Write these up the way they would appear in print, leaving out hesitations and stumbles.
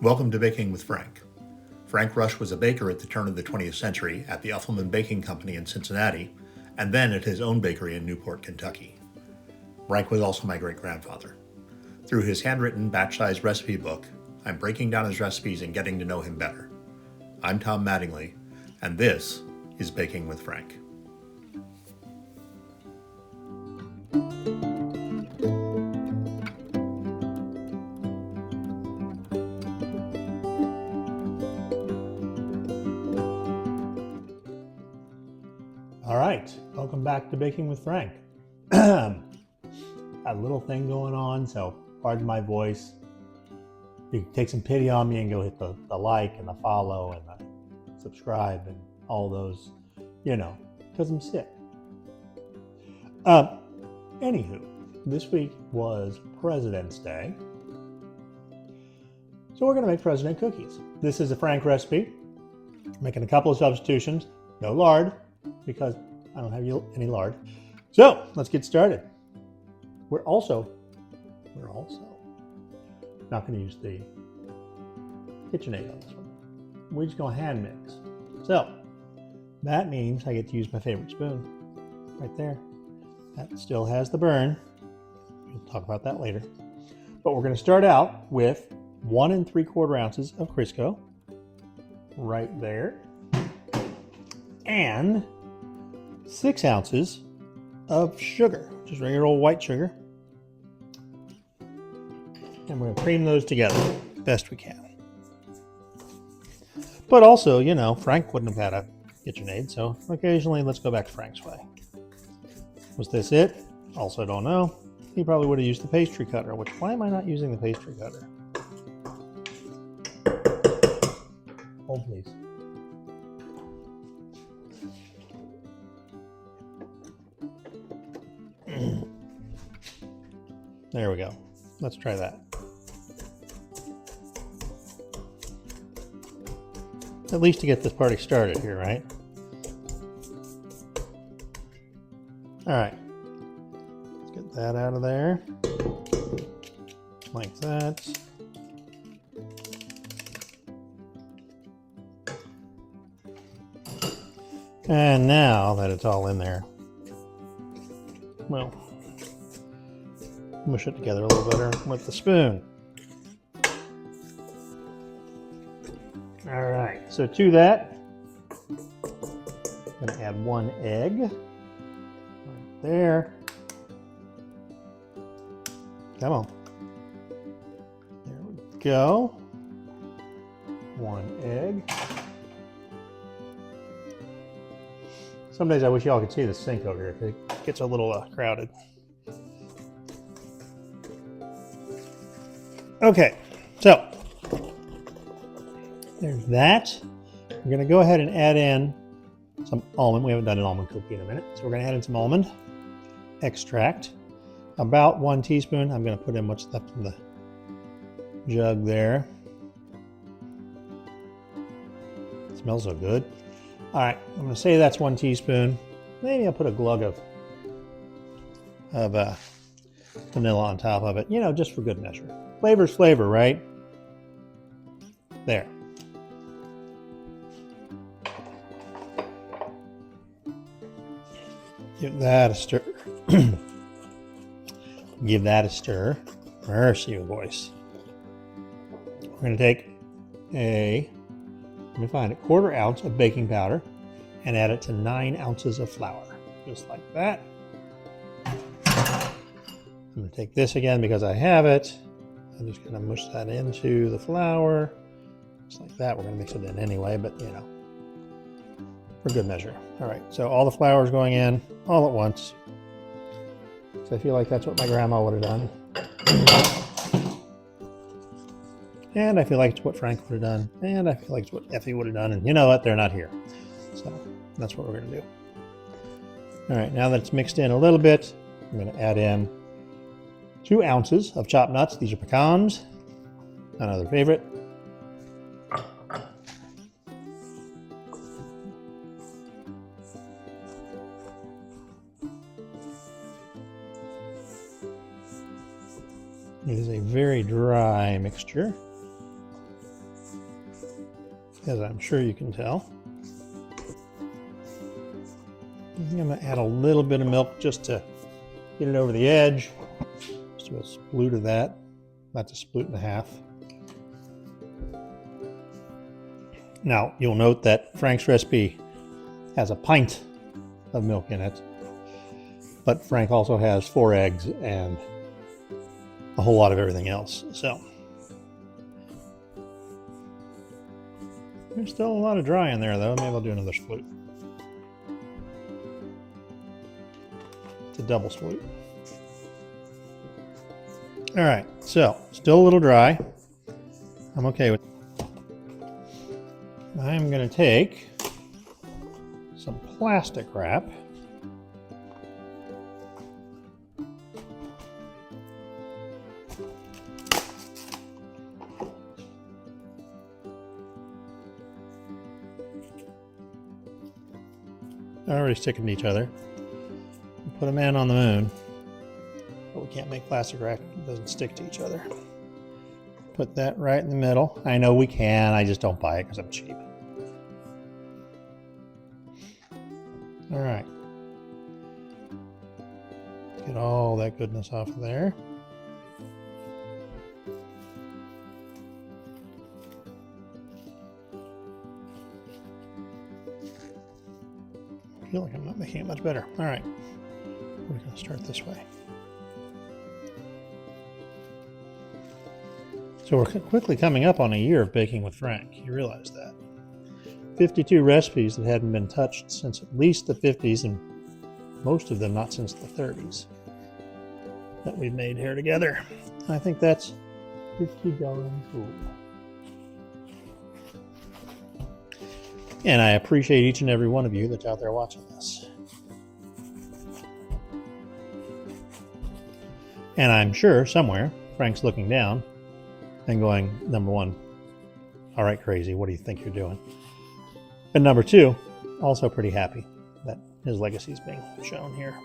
Welcome to Baking with Frank. Frank Rush was a baker at the turn of the 20th century at the Uffelman Baking Company in Cincinnati, and then at his own bakery in Newport, Kentucky. Frank was also my great-grandfather. Through his handwritten batch-sized recipe book, I'm breaking down his recipes and getting to know him better. I'm Tom Mattingly, and this is Baking with Frank. All right, welcome back to Baking with Frank. Got a little thing going on, so pardon my voice. You can take some pity on me and go hit the like and the follow and the subscribe and all those, because I'm sick. Anywho, this week was President's Day. So we're going to make President cookies. This is a Frank recipe. Making a couple of substitutions. No lard, because I don't have any lard. So let's get started. We're also not going to use the KitchenAid on this one. We're just going to hand mix. So that means I get to use my favorite spoon right there. That still has the burn. We'll talk about that later. But we're going to start out with 1 3/4 ounces of Crisco right there, and 6 ounces of sugar, just regular old white sugar. And we're going to cream those together best we can. But also, Frank wouldn't have had a KitchenAid, so occasionally let's go back to Frank's way. Was this it? Also don't know. He probably would have used the pastry cutter, why am I not using the pastry cutter? Hold please. There we go. Let's try that. At least to get this party started here, right? All right. Let's get that out of there. Like that. And now that it's all in there, well, mush it together a little better with the spoon. All right, so to that, I'm gonna add 1 egg right there. Come on. There we go. 1 egg. Some days I wish y'all could see the sink over here. It gets a little crowded. Okay, so there's that. We're going to go ahead and add in some almond. We haven't done an almond cookie in a minute. So we're going to add in some almond extract. About 1 teaspoon. I'm going to put in what's left in the jug there. It smells so good. All right, I'm going to say that's 1 teaspoon. Maybe I'll put a glug of vanilla on top of it, just for good measure. Flavor's flavor, right? There. Give that a stir. Give that a stir. Mercy, voice. We're going to take let me find it, 1/4 ounce of baking powder and add it to 9 ounces of flour. Just like that. I'm going to take this again because I have it. I'm just going to mush that into the flour. Just like that. We're going to mix it in anyway, but for good measure. All right, so all the flour is going in all at once. So I feel like that's what my grandma would have done. And I feel like it's what Frank would have done. And I feel like it's what Effie would have done. And you know what? They're not here. So that's what we're going to do. All right, now that it's mixed in a little bit, I'm going to add in 2 ounces of chopped nuts. These are pecans, another favorite. It is a very dry mixture. as I'm sure you can tell. I'm going to add a little bit of milk just to get it over the edge. Just do a sploot of that, about a sploot and a half. Now, you'll note that Frank's recipe has a pint of milk in it, but Frank also has 4 eggs and a whole lot of everything else. So there's still a lot of dry in there, though. Maybe I'll do another sploot. It's a double sploot. All right, so still a little dry. I'm okay with it. I'm going to take some plastic wrap. They're already sticking to each other. Put a man on the moon, but we can't make plastic wrap that doesn't stick to each other. Put that right in the middle. I know we can, I just don't buy it because I'm cheap. All right. Get all that goodness off of there. I feel like I'm not making it much better. All right, we're going to start this way. So we're quickly coming up on a year of baking with Frank. You realize that. 52 recipes that hadn't been touched since at least the 50s, and most of them not since the 30s, that we've made here together. I think that's pretty darn cool. And I appreciate each and every one of you that's out there watching this. And I'm sure somewhere Frank's looking down and going, number one, all right, crazy, what do you think you're doing? And number two, also pretty happy that his legacy is being shown here.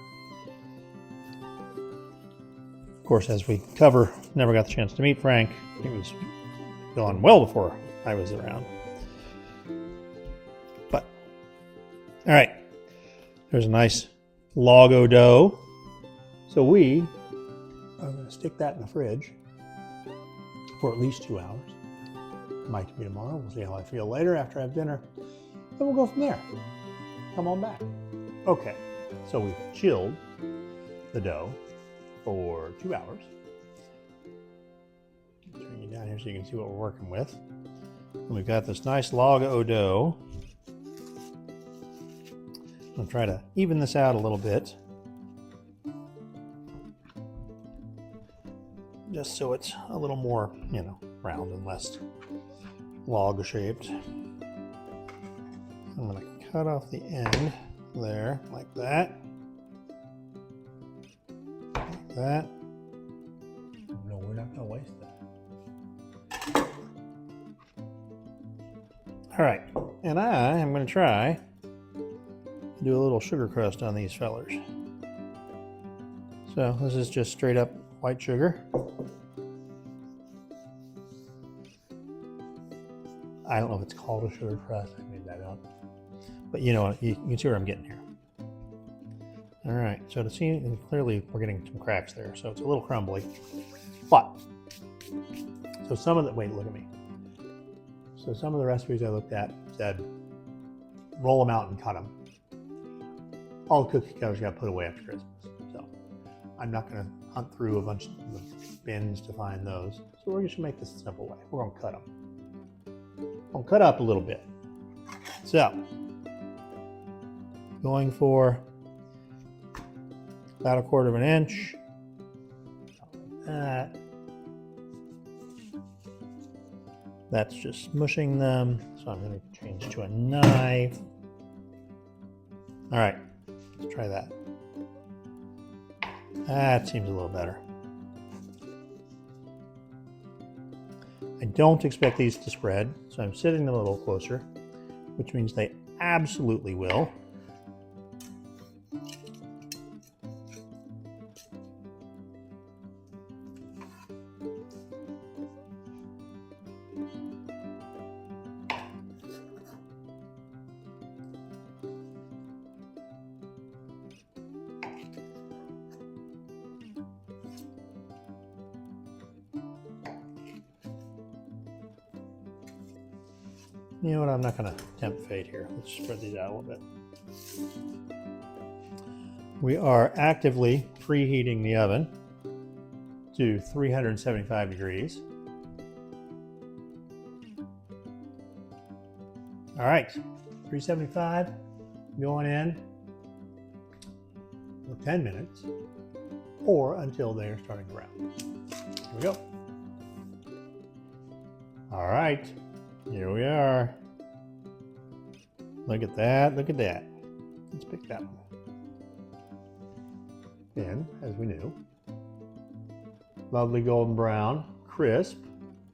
Of course, as we cover, never got the chance to meet Frank. He was gone well before I was around. But, all right, there's a nice log o' dough. So we are going to stick that in the fridge for at least 2 hours. Might be tomorrow. We'll see how I feel later after I have dinner. Then we'll go from there. Come on back. Okay, so we've chilled the dough for 2 hours. Turn you down here so you can see what we're working with. And we've got this nice log o' dough. I'll try to even this out a little bit, just so it's a little more, round and less log shaped. I'm going to cut off the end there, like that. Like that. No, we're not going to waste that. All right, and I am going to try to do a little sugar crust on these fellers. So this is just straight up white sugar. I don't know if it's called a sugar crust. I made that up. But you know, you can see where I'm getting here. All right, so to see, clearly we're getting some cracks there, so it's a little crumbly. But, so some of the, wait, look at me. So some of the recipes I looked at said, roll them out and cut them. All the cookie cutters got put away after Christmas. So I'm not gonna hunt through a bunch of bins to find those. So we're just gonna make this a simple way. We're gonna cut them. I'll cut up a little bit. So, going for about 1/4 inch, like that. That's just mushing them, so I'm going to change to a knife. All right, let's try that. That seems a little better. I don't expect these to spread, so I'm sitting them a little closer, which means they absolutely will. You know what? I'm not going to tempt fate here. Let's spread these out a little bit. We are actively preheating the oven to 375 degrees. All right, 375 going in for 10 minutes or until they're starting to brown. Here we go. All right, here we are. Look at that, look at that. Let's pick that one. And, as we knew, lovely golden brown, crisp,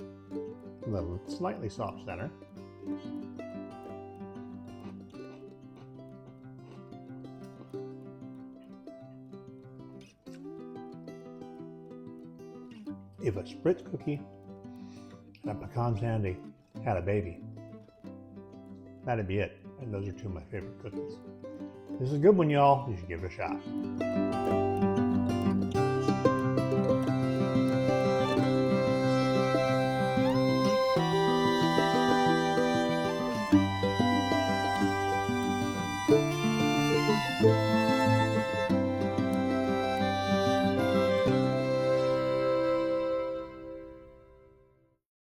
a little slightly soft center. If a Spritz cookie and a pecan sandy had a baby, that'd be it. And those are two of my favorite cookies. This is a good one, y'all. You should give it a shot.